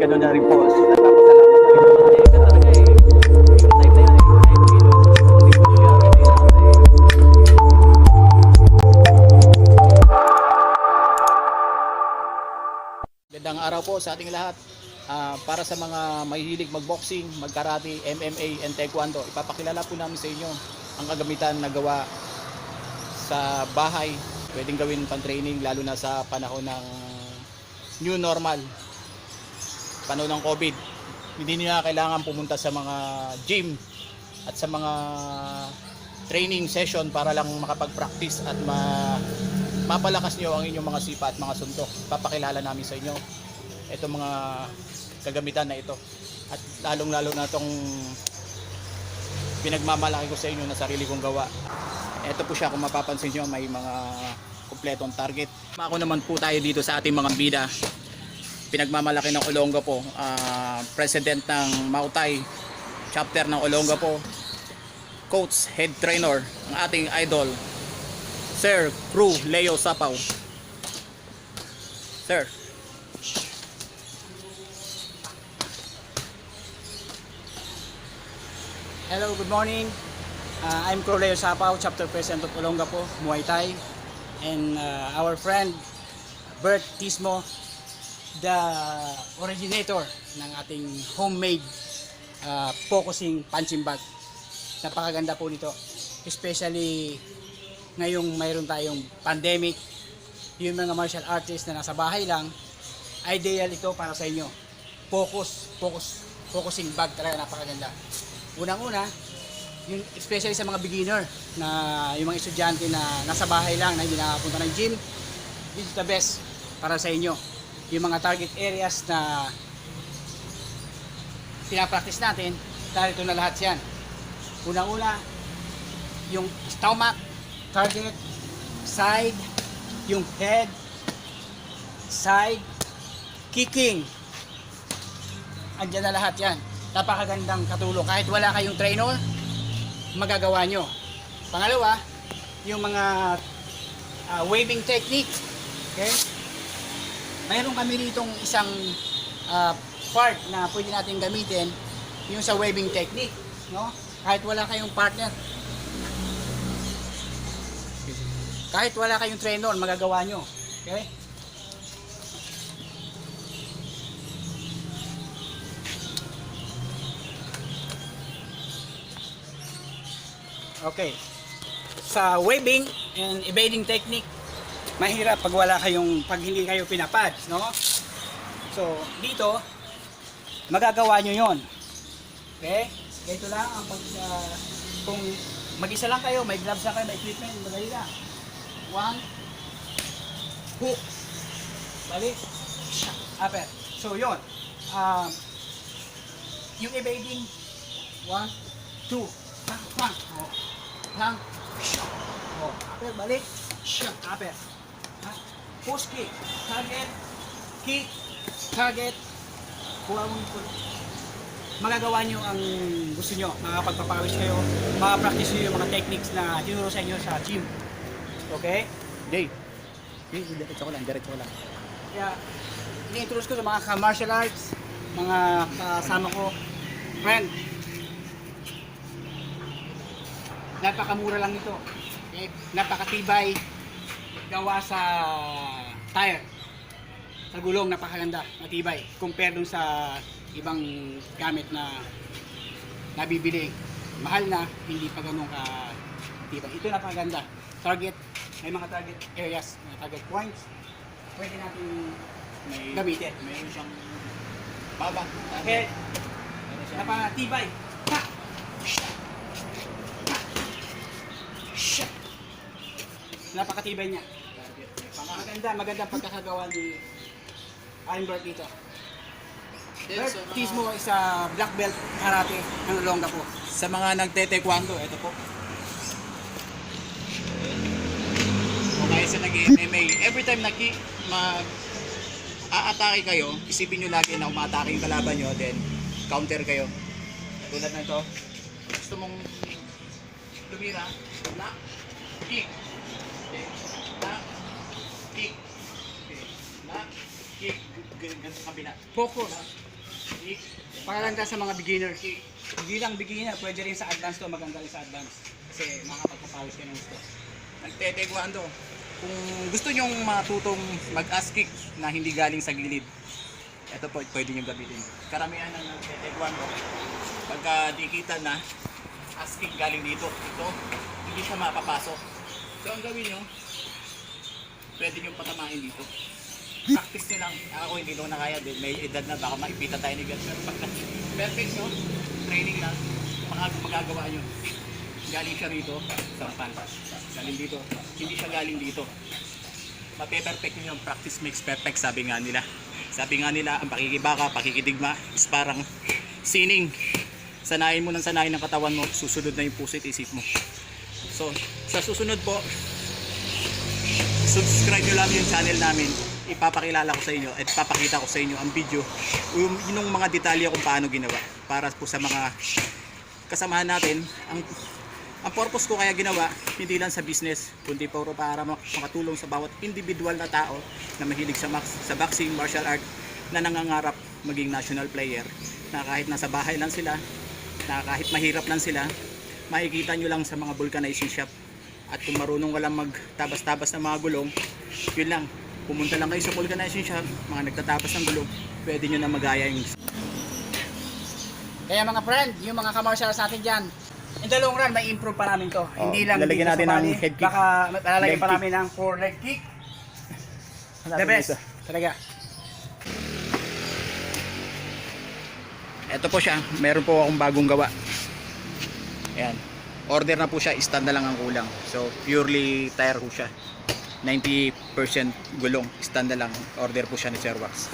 ganoon na rin po. Nagpapasalamat na rin po. Kasi talaga eh, yung time na yan eh, kahit sino, hindi po siya, hindi na Magandang araw po sa ating lahat. Para sa mga mahihilig magboxing, magkarate, MMA, and taekwondo, ipapakilala po namin sa inyo ang kagamitan na gawa sa bahay. Pwedeng gawin pan-training lalo na sa panahon ng new normal, panahon ng COVID. Hindi niya kailangan pumunta sa mga gym at sa mga training session para lang makapag-practice at mapalakas niyo ang inyong mga sipa at mga suntok. Papakilala namin sa inyo itong mga kagamitan na ito, at lalong lalo na itong pinagmamalaki ko sa inyo na sarili kong gawa. Ito po siya, kung mapapansin nyo, may mga kumpletong target. Ako naman po tayo dito sa ating mga bida. Pinagmamalaki ng Olongapo, president ng Muay Thai chapter ng Olongapo, coach, head trainer, ang ating idol Sir Crew Leo Sapaw. Sir. Hello, good morning. I'm Crew Leo Sapaw, chapter president of Olongapo, Muay Thai. And our friend Bert Tismo, the originator ng ating homemade focusing punching bag. Napakaganda po nito. Especially ngayong mayroon tayong pandemic, yung mga martial artists na nasa bahay lang, ideal ito para sa inyo. Focusing bag talaga, napakaganda. Unang-una, yung especially sa mga beginner, na yung mga estudyante na nasa bahay lang, na hindi nakapunta ng gym, this is the best para sa inyo. Yung mga target areas na pinapractice natin, narito na lahat yan. Unang-una, yung stomach, target, side, yung head, side, kicking. Andiyan na lahat yan. Napakagandang katulong. Kahit wala kayong trainer, magagawa nyo. Pangalawa, yung mga waving technique. Okay? Mayroon kami ditong isang part na pwede natin gamitin, yung sa waving technique. No? Kahit wala kayong partner, kahit wala kayong trainer, magagawa nyo. Okay? Okay. Sa waving and evading technique, mahirap pag hindi kayo pinapad, no? So, dito magagawa nyo 'yon. Okay? Ito lang ang kung mag-isa lang kayo, may gloves na kayo, may equipment, madali lang. One, hook, balik, upper. So, 'yon. Yung evading, 1, 2, pang, hang, oh, upper, balik, upper, push kick, target, kuha mo ito. Magagawa nyo ang gusto nyo, makapagpapawis kayo, makapractice nyo yung mga techniques na tinuro sa inyo sa gym. Okay? Jay, diretso ko lang. Kaya, ini-introduce ko sa mga ka-martial arts, mga kasama ko, friend. Napakamura lang ito. Okay? Napakatibay. Gawa sa tire. Sa gulong, napakaganda. Matibay. Compare dun sa ibang gamit na nabibili. Mahal na, hindi pa ganun katibay. Ito napakaganda. Target. May mga target areas, mga target points. Pwede natin gamitin. Mayroon siyang baba. Okay. Napakatibay. Ha! Napakatibay niya. Maganda pagkakagawa ni Bert dito. Bert Tismo is a black belt karate ng Olongapo. Sa mga nagte-taekwondo, ito po. O kaya sa nag-MMA, every time aatake kayo, isipin nyo lagi na umatake yung kalaban nyo, then counter kayo. Tulad na ito. Gusto mong tumira, block, kick. Okay. Block, kick. Okay. Block, kick. Ganito sa kabila. Focus. Para lang sa mga beginner. Hindi lang beginner, pwede rin sa advance to, maganda rin sa advance. Kasi makakapagpapawis ka ng gusto. Nagte-taekwondo. Kung gusto nyong matutong mag-ass kick na hindi galing sa gilid, ito po pwede nyo gamitin. Karamihan ng nagte-taekwondo, pagka dikitan na, ass kick galing dito. Ito, hindi siya mapapasok. So ang gawin nyo, pwede nyo patamain dito. Practice nyo lang. Ako hindi ko na kaya din. May edad na, baka maipita tayo ni God. Pero pag perfect nyo, training lang, magagawa nyo. Galing siya rito, sampal. Galing dito, hindi siya galing dito. Mape-perfect nyo yung practice makes perfect, sabi nga nila. Sabi nga nila, ang pakikibaka, pakikidigma is parang sining. Sanayin mo ng sanayin ng katawan mo, susunod na yung puso at isip mo. So, sa susunod po, subscribe nyo lang yung channel namin. Ipapakilala ko sa inyo at papakita ko sa inyo ang video, yung mga detalye kung paano ginawa. Para po sa mga kasamahan natin, ang purpose ko kaya ginawa, hindi lang sa business, kundi para makatulong sa bawat individual na tao na mahilig sa boxing, martial art, na nangangarap maging national player, na kahit nasa bahay lang sila, na kahit mahirap lang sila, makikita nyo lang sa mga vulcanizing shop. At kung marunong ka lang magtabas-tabas ng mga gulong, yun lang, pumunta lang kayo sa vulcanizing shop, mga nagtatabas ng gulong, pwede nyo na magaya yung... Kaya mga friend, yung mga ka-martial arts natin dyan, in the long run, may improve pa namin to. Hindi lang lalagyan dito natin sa ng body, head kick. baka lalagyan Leg pa kick. namin ng 4 leg kick. The best. Talaga. Ito po siya, meron po akong bagong gawa. Ayan. Order na po siya, stand na lang ang kulang. So, purely tire po siya. 90% gulong, stand na lang. Order po siya ni Sir Wax.